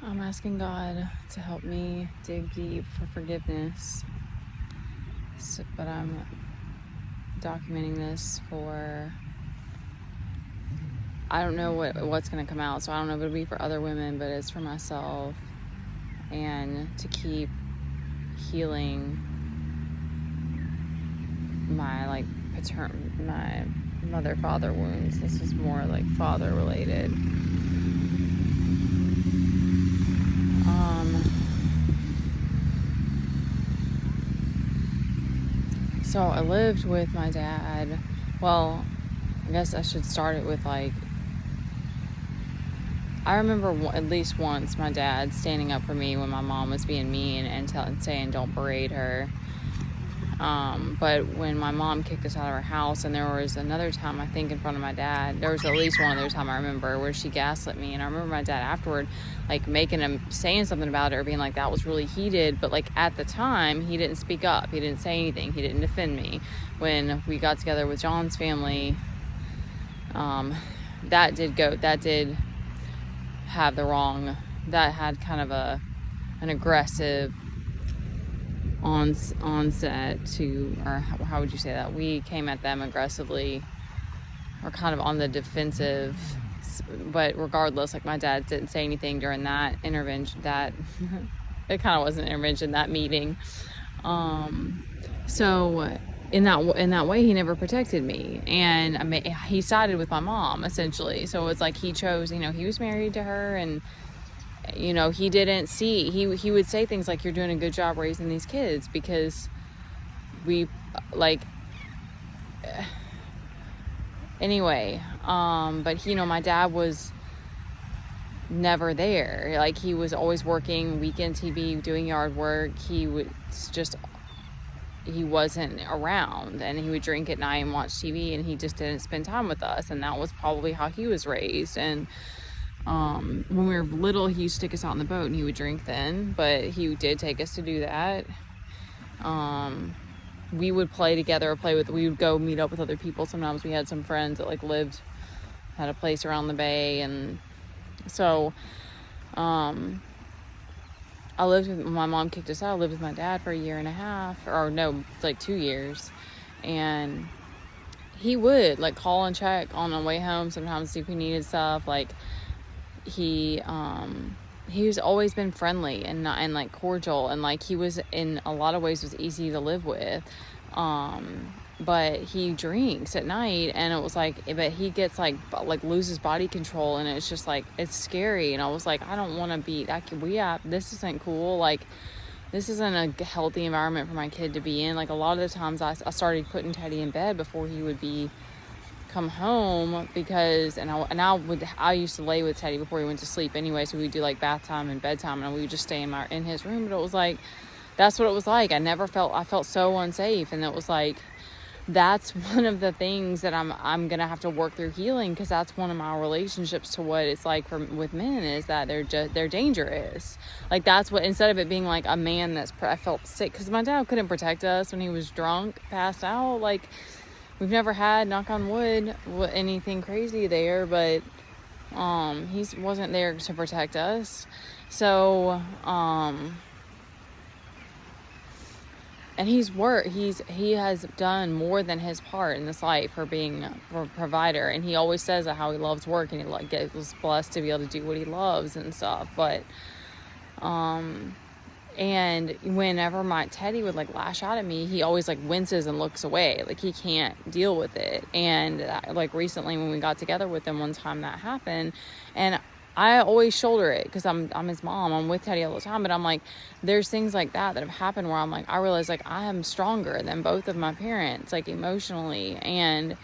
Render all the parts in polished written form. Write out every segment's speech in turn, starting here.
I'm asking God to help me dig deep for forgiveness, but I'm documenting this for, I don't know what's going to come out, so I don't know if it'll be for other women, but it's for myself, and to keep healing my my mother-father wounds. This is more like father related. So I lived with my dad. Well, I guess I should start it with I remember at least once my dad standing up for me when my mom was being mean and saying don't berate her. But when my mom kicked us out of our house, and there was another time, I think, in front of my dad, there was at least one other time I remember where she gaslit me, and I remember my dad afterward, making him, saying something about it, or being like, that was really heated, but at the time, he didn't speak up, he didn't say anything, he didn't defend me. When we got together with John's family, that did have that had kind of an aggressive onset to, or how would you say that? We came at them aggressively, or kind of on the defensive, but regardless, my dad didn't say anything during that intervention, that it kind of wasn't an intervention, that meeting. So in that way, he never protected me, and he sided with my mom, essentially. So it's he chose, he was married to her, and he didn't see, he would say things like, you're doing a good job raising these kids, because anyway, but my dad was never there. He was always working weekends, he'd be doing yard work, he wasn't around, and he would drink at night and watch TV, and he just didn't spend time with us, and that was probably how he was raised. And when we were little, he used to take us out on the boat, and he would drink then, but he did take us to do that. We would play together, we would go meet up with other people. Sometimes we had some friends that had a place around the bay, and so when my mom kicked us out, I lived with my dad for a year and a half, or no, 2 years, and he would call and check on the way home sometimes, see if we needed stuff. He's always been friendly and cordial, and he was, in a lot of ways, was easy to live with. But he drinks at night, and it was but he gets loses body control, and it's just it's scary. And I was I don't want to be that. This isn't cool. This isn't a healthy environment for my kid to be in. A lot of the times I started putting Teddy in bed before he would come home, because I used to lay with Teddy before he went to sleep anyway, so we'd do bath time and bedtime, and we would just stay in his room. But it was that's what it was I felt so unsafe, and it was that's one of the things that I'm gonna have to work through healing, because that's one of my relationships to what it's with men, is that they're dangerous. That's what, instead of it being a man I felt sick, because my dad couldn't protect us when he was drunk, passed out. We've never had, knock on wood, anything crazy there, but he wasn't there to protect us. So and he has done more than his part in this life for being a provider, and he always says how he loves work, and he was blessed to be able to do what he loves and stuff. But and whenever my Teddy would lash out at me, he always winces and looks away, he can't deal with it. And recently when we got together with him one time, that happened, and I always shoulder it because I'm his mom. I'm with Teddy all the time, but I'm there's things that have happened where I realize I am stronger than both of my parents, emotionally, and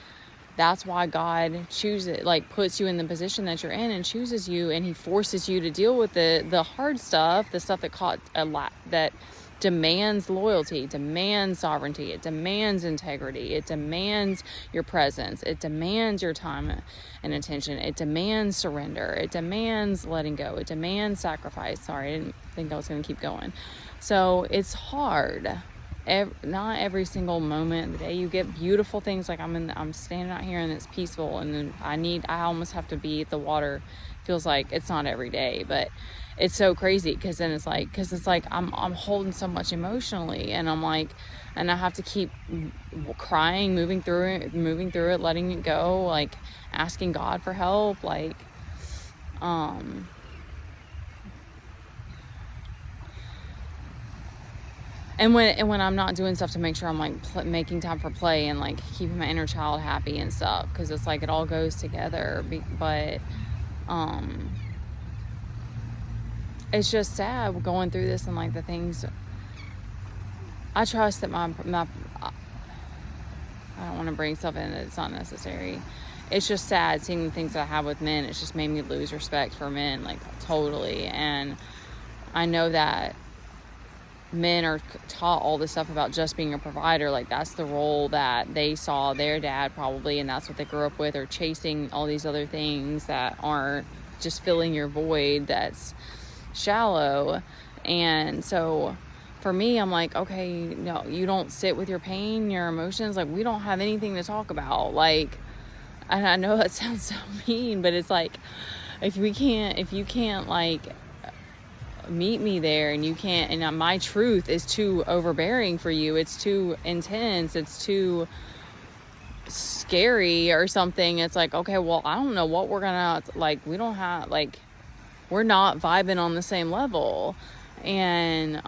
that's why God chooses, puts you in the position that you're in and chooses you, and he forces you to deal with the hard stuff, the stuff that demands loyalty, demands sovereignty, it demands integrity, it demands your presence, it demands your time and attention, it demands surrender, it demands letting go, it demands sacrifice. Sorry, I didn't think I was going to keep going. So it's hard. Not every single moment of the day you get beautiful things, I'm standing out here and it's peaceful, and then I almost have to be at the water feels like it's not every day, but it's so crazy because then it's like I'm holding so much emotionally, and I'm like, and I have to keep crying, moving through it, letting it go, like asking God for help, like and when I'm not doing stuff to make sure I'm like making time for play and like keeping my inner child happy and stuff, because it's like it all goes together. But it's just sad going through this, and like the things I trust that my I don't want to bring stuff in that it's not necessary. It's just sad seeing the things that I have with men. It's just made me lose respect for men, like totally. And I know that men are taught all this stuff about just being a provider. Like that's the role that they saw their dad probably, and that's what they grew up with, or chasing all these other things that aren't just filling your void that's shallow. And so for me, I'm like, okay, no, you don't sit with your pain, your emotions. Like we don't have anything to talk about. Like, and I know that sounds so mean, but it's like, if you can't like meet me there, and you can't, and my truth is too overbearing for you, it's too intense, it's too scary or something, it's like, okay, well, I don't know what we're gonna, like, we don't have, like, we're not vibing on the same level. And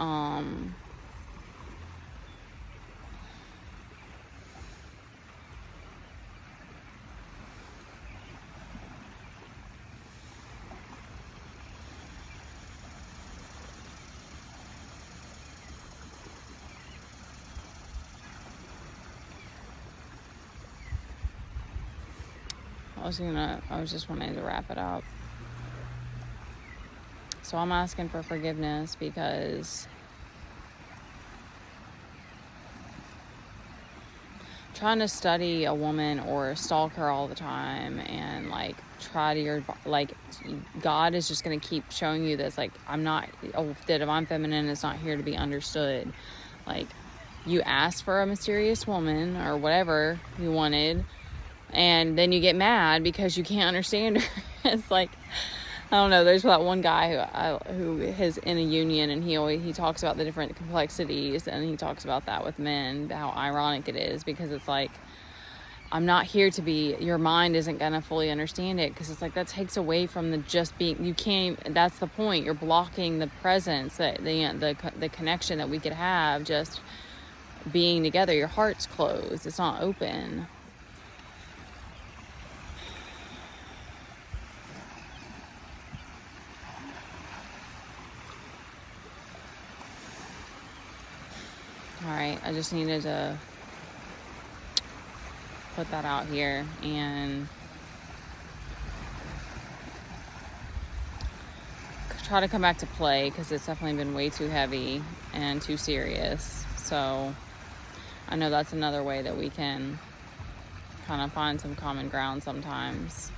I was just wanting to wrap it up. So I'm asking for forgiveness because trying to study a woman or stalk her all the time and like try to God is just going to keep showing you this, like, the divine feminine is not here to be understood. Like, you asked for a mysterious woman or whatever you wanted, and then you get mad because you can't understand her. It's like, I don't know, there's that one guy who is in a union, and he talks about the different complexities, and he talks about that with men, how ironic it is, because it's like, I'm not here to be, your mind isn't going to fully understand it, because it's like, that takes away from the just being, you can't, that's the point, you're blocking the presence, the connection that we could have just being together. Your heart's closed, it's not open. Alright, I just needed to put that out here and try to come back to play, because it's definitely been way too heavy and too serious. So I know that's another way that we can kind of find some common ground sometimes.